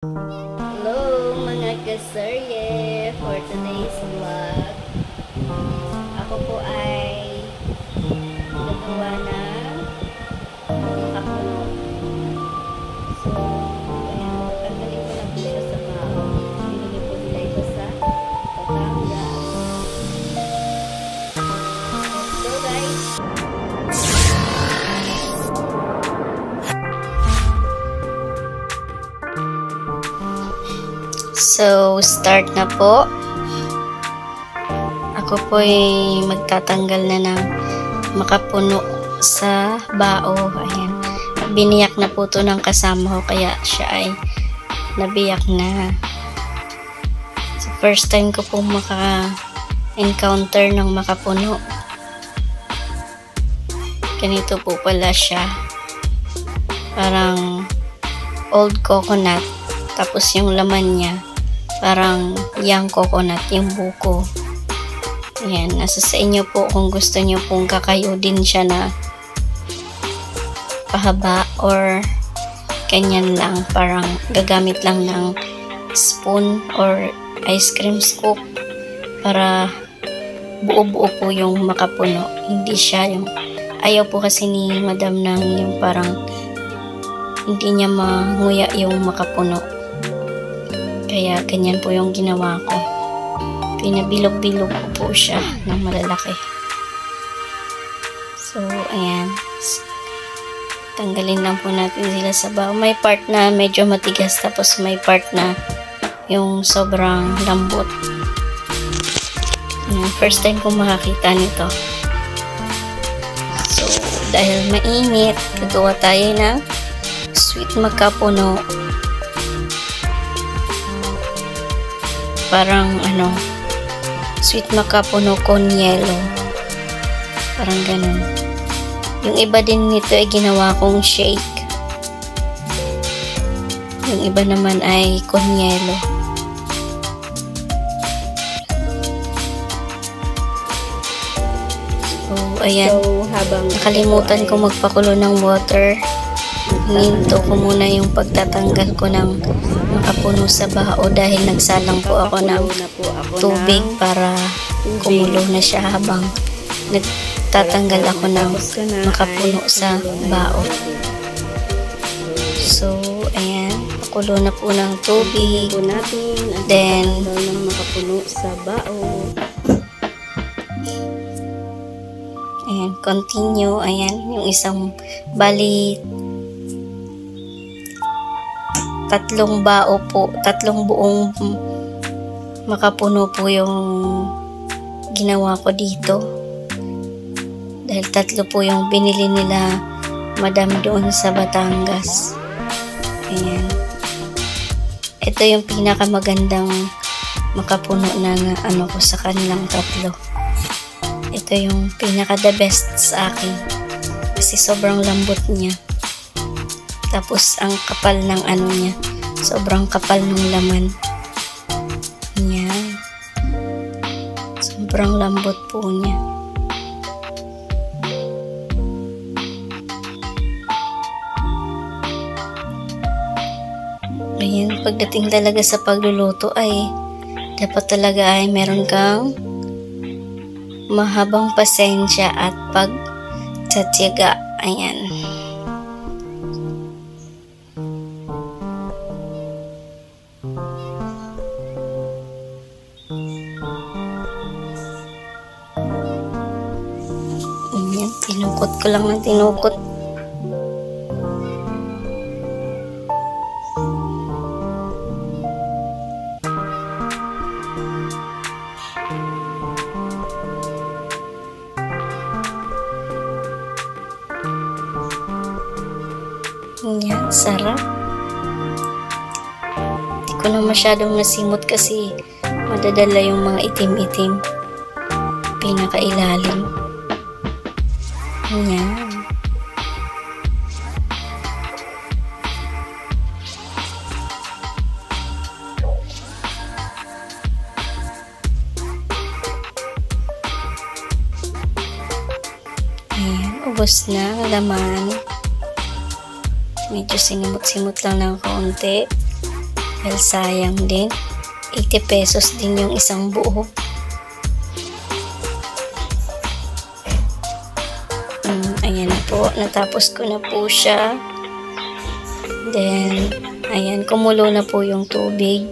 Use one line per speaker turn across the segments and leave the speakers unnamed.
Hello mga kaserye! For today's vlog, ako po ay gagawa ng makapuno. So, ayan, tanggalin ko na po siya sa bao. Binili po nila ito sa Batangas. Let's go guys! So, start na po. Ako po ay magtatanggal na ng makapuno sa bao. Ayan. Biniyak na po ito ng kasama ko kaya siya ay nabiyak na. So, first time ko po maka-encounter ng makapuno. Ganito po pala siya. Parang old coconut. Tapos yung laman niya parang young coconut, yung buko. Ayan, nasa sa inyo po kung gusto nyo pong kakayo din siya na pahaba or ganyan lang, parang gagamit lang ng spoon or ice cream scoop para buo-buo po yung makapuno. Hindi siya yung, ayaw po kasi ni madam ng yung parang hindi niya manguya yung makapuno. Kaya ganyan po yung ginawa ko. Pinabilog-bilog ko po siya ng malalaki. So, ayan. Tanggalin lang po natin sila sa bao. May part na medyo matigas, tapos may part na yung sobrang lambot. Ayan, first time ko makakita nito. So, dahil mainit, gagawa tayo ng sweet makapuno. Parang sweet makapuno con yelo. Parang ganun. Yung iba din nito ay ginawa kong shake. Yung iba naman ay con yelo. So, ayan. So, habang nakalimutan ko magpakulo ng water, hininto ko muna yung pagtatanggal ko ng makapuno sa bao dahil nagsalang po ako ng tubig para kumulo na siya habang nagtatanggal ako ng makapuno sa bao. So, ayan, pakulo na po ng tubig. Then, makapuno sa bao. Ayan, continue. Ayan, yung isang bali tatlong bao po, tatlong buong makapuno po yung ginawa ko dito. Dahil tatlo po yung binili nila madam doon sa Batangas. Ayan. Ito yung pinakamagandang makapuno na ko sa kanilang tatlo. Ito yung pinaka the best sa akin. Kasi sobrang lambot niya. Tapos, ang kapal ng niya. Sobrang kapal ng laman. Yan. Sobrang lambot po niya. Ayan, pagdating talaga sa pagluluto ay dapat talaga ay meron kang mahabang pasensya at pagtsatsaga. Ayan. Tinukot ko lang ng tinukot. Yan, sarap. Hindi ko na masyadong nasimot kasi madadala yung mga itim-itim. Pinakailalim. Yan. Ayan, ubos na ang laman. Medyo sinimot-simot lang ng kaunti. Dahil sayang din. 80 pesos din yung isang buo. Ayan na po. Natapos ko na po siya. Then, ayan, kumulo na po yung tubig.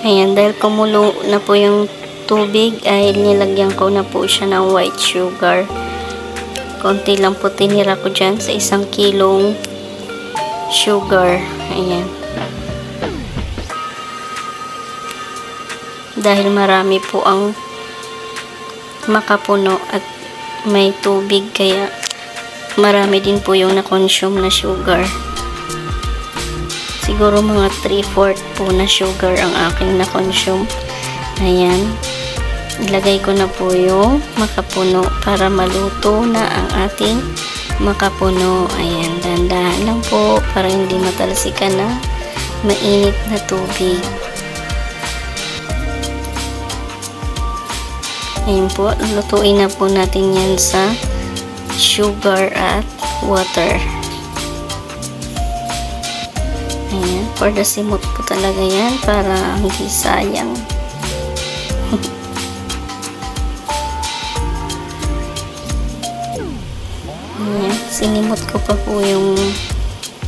Ayan, dahil kumulo na po yung tubig, ay nilagyan ko na po siya ng white sugar. Konti lang po tinira ko dyan sa 1 kilong sugar. Ayan. Dahil marami po ang makapuno at may tubig, kaya marami din po yung na-consume na sugar. Siguro mga 3/4 po na sugar ang aking na-consume. Ayan. Ilagay ko na po yung makapuno para maluto na ang ating makapuno. Ayan. Dahan-dahan lang po para hindi matalsikan na mainit na tubig. Ayan po. Lutuin na po natin yan sa sugar at water. Ayan. For the simot po talaga yan para hindi sayang. Ayan. Sinimot ko pa po yung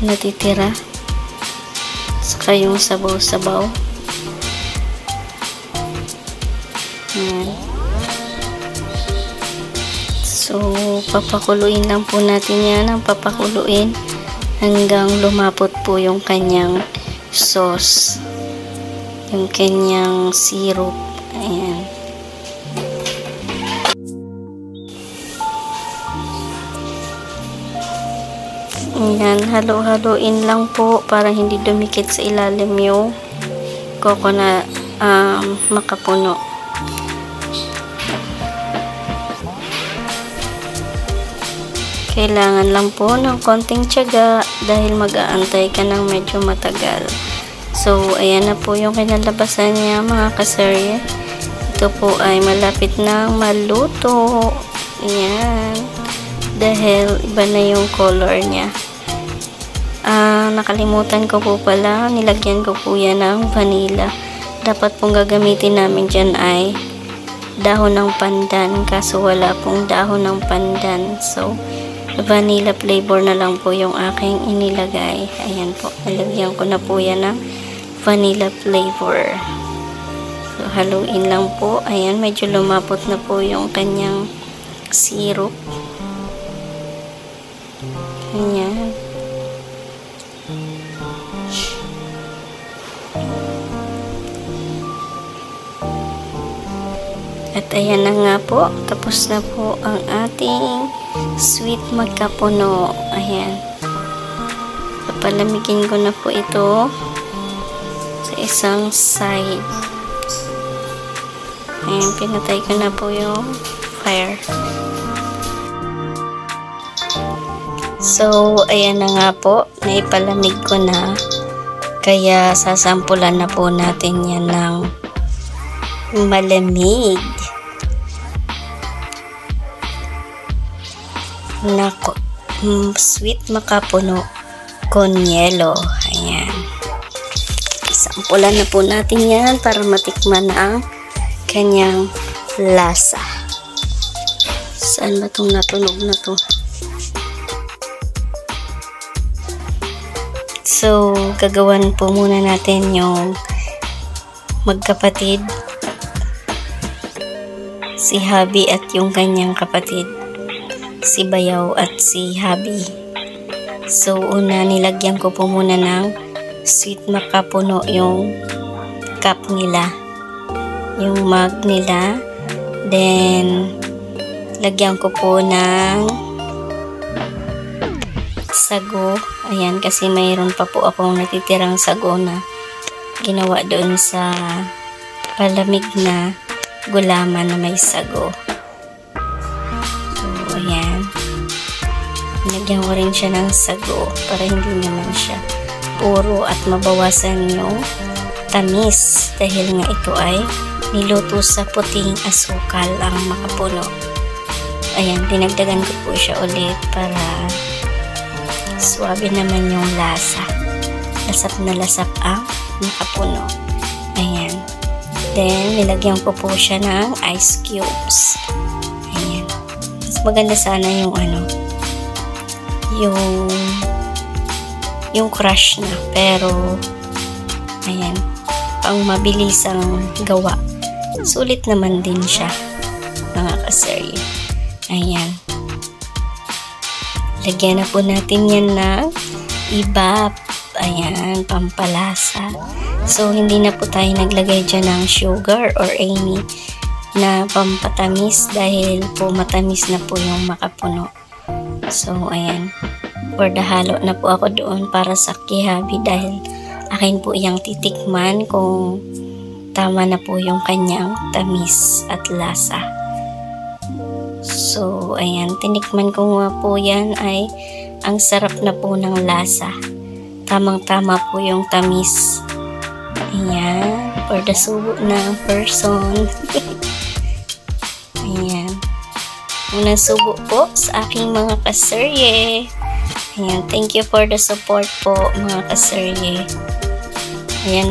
natitira. Saka yung sabaw-sabaw. Ayan. So, papakuluin lang po natin yan. Ang papakuluin hanggang lumapot po yung kanyang sauce. Yung kanyang syrup. Ayan. Ayan. Halo-haloin lang po para hindi dumikit sa ilalim yung coconut makapuno. Kailangan lang po ng konting tiyaga dahil mag-aantay ka ng medyo matagal. So, ayan na po yung kinalabasan niya mga kaserye. Ito po ay malapit na maluto. Ayan. Dahil iba na yung color niya. Nakalimutan ko po pala. Nilagyan ko po yan ng vanilla. Dapat pong gagamitin namin dyan ay dahon ng pandan. Kaso wala pong dahon ng pandan. So, vanilla flavor na lang po yung aking inilagay. Ayan po. Nilagyan ko na po yan ng vanilla flavor. So, haluin lang po. Ayan, medyo lumapot na po yung kanyang syrup. Ayan. At ayan na nga po. Tapos na po ang ating sweet magkapuno. Ayan. Papalamigin ko na po ito sa isang side. Ayan, pinatay ko na po yung fire. So, ayan na nga po. Naipalamig ko na. Kaya, sasampulan na po natin yan ng malamig na sweet makapuno con yelo. Ayan. Sampulan na po natin yan para matikman ang kanyang lasa. Saan ba itong natunog na to? So, gagawan po muna natin yung magkapatid. Si Habi at yung kanyang kapatid. Si Bayaw at si Habi. So, una nilagyan ko po muna ng sweet makapuno yung cup nila. Yung mug nila. Then, lagyan ko po ng sago. Ayan, kasi mayroon pa po akong natitirang sago na ginawa doon sa palamig na gulaman na may sago. So, ayan. Nilagyan ko rin siya ng sago para hindi naman siya puro at mabawasan yung tamis dahil nga ito ay niluto sa puting asukal ang makapuno. Ayan, dinagdagan ko po siya ulit para swabe naman yung lasa. lasap na lasap ang makapuno. Ayan. Then, nilagyan ko po siya ng ice cubes. Ayan. Mas maganda sana yung yung crush na. Pero, ayan. Pang mabilisang gawa. Sulit naman din siya, mga ka-sir. Ayan. Lagyan na po natin yan ng ibap. Ayan, pampalasa. So, hindi na po tayo naglagay dyan ng sugar or any na pampatamis dahil po matamis na po yung makapuno. So, ayan. For the halo na po ako doon para sa kihabi dahil akin po iyang titikman kung tama na po yung kanyang tamis at lasa. So, ayan. Tinikman ko nga po yan ay ang sarap na po ng lasa. Tamang-tama po yung tamis. Ayan. For the subo ng person. Ayan. Unang subo po sa aking mga kaserye. Ayan. Thank you for the support po, mga kaserye. Ayan.